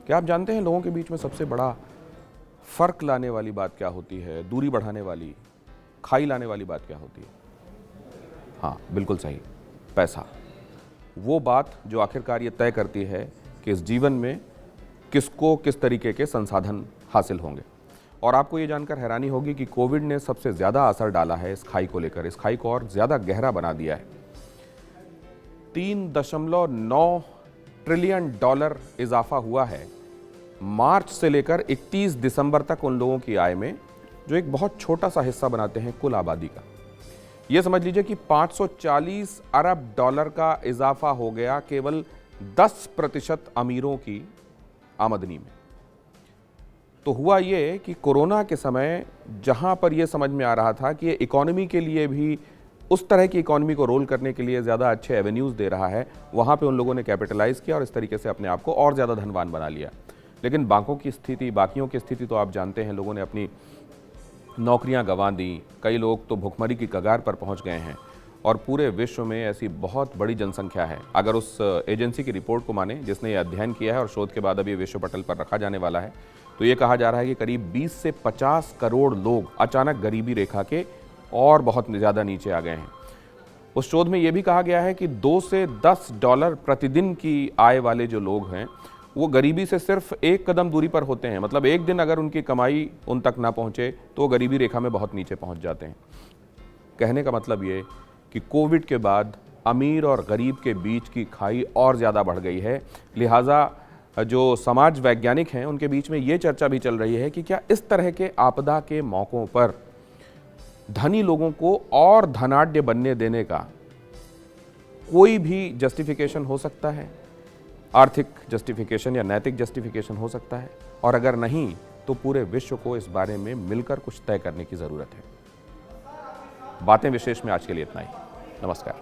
क्या आप जानते हैं लोगों के बीच में सबसे बड़ा फर्क लाने वाली बात क्या होती है, दूरी बढ़ाने वाली, खाई लाने वाली बात क्या होती है? हाँ, बिल्कुल सही, पैसा। वो बात जो आखिरकार ये तय करती है कि इस जीवन में किसको किस तरीके के संसाधन हासिल होंगे। और आपको ये जानकर हैरानी होगी कि कोविड ने सबसे ज़्यादा असर डाला है इस खाई को लेकर, इस खाई को और ज़्यादा गहरा बना दिया है। 3.9 ट्रिलियन डॉलर इजाफा हुआ है मार्च से लेकर 31 दिसंबर तक उन लोगों की आय में जो एक बहुत छोटा सा हिस्सा बनाते हैं कुल आबादी का। यह समझ लीजिए कि 540 अरब डॉलर का इजाफा हो गया केवल 10% अमीरों की आमदनी में। तो हुआ ये कि कोरोना के समय जहां पर यह समझ में आ रहा था कि ये इकोनॉमी के लिए भी, उस तरह की इकोनॉमी को रोल करने के लिए ज़्यादा अच्छे एवेन्यूज़ दे रहा है, वहां पे उन लोगों ने कैपिटलाइज किया और इस तरीके से अपने आप को और ज़्यादा धनवान बना लिया। लेकिन बाकियों की स्थिति तो आप जानते हैं, लोगों ने अपनी नौकरियां गंवा दी, कई लोग तो भुखमरी की कगार पर पहुंच गए हैं और पूरे विश्व में ऐसी बहुत बड़ी जनसंख्या है। अगर उस एजेंसी की रिपोर्ट को माने जिसने ये अध्ययन किया है और शोध के बाद अभी विश्व पटल पर रखा जाने वाला है, तो ये कहा जा रहा है कि करीब 20 से 50 करोड़ लोग अचानक गरीबी रेखा के और बहुत ज़्यादा नीचे आ गए हैं। उस शोध में ये भी कहा गया है कि 2 से 10 डॉलर प्रतिदिन की आय वाले जो लोग हैं वो गरीबी से सिर्फ एक कदम दूरी पर होते हैं। मतलब एक दिन अगर उनकी कमाई उन तक ना पहुंचे तो वो गरीबी रेखा में बहुत नीचे पहुंच जाते हैं। कहने का मतलब ये कि कोविड के बाद अमीर और गरीब के बीच की खाई और ज़्यादा बढ़ गई है। लिहाजा जो समाज वैज्ञानिक हैं उनके बीच में ये चर्चा भी चल रही है कि क्या इस तरह के आपदा के मौक़ों पर धनी लोगों को और धनाढ्य बनने देने का कोई भी जस्टिफिकेशन हो सकता है, आर्थिक जस्टिफिकेशन या नैतिक जस्टिफिकेशन हो सकता है, और अगर नहीं तो पूरे विश्व को इस बारे में मिलकर कुछ तय करने की ज़रूरत है। बातें विशेष में आज के लिए इतना ही। नमस्कार।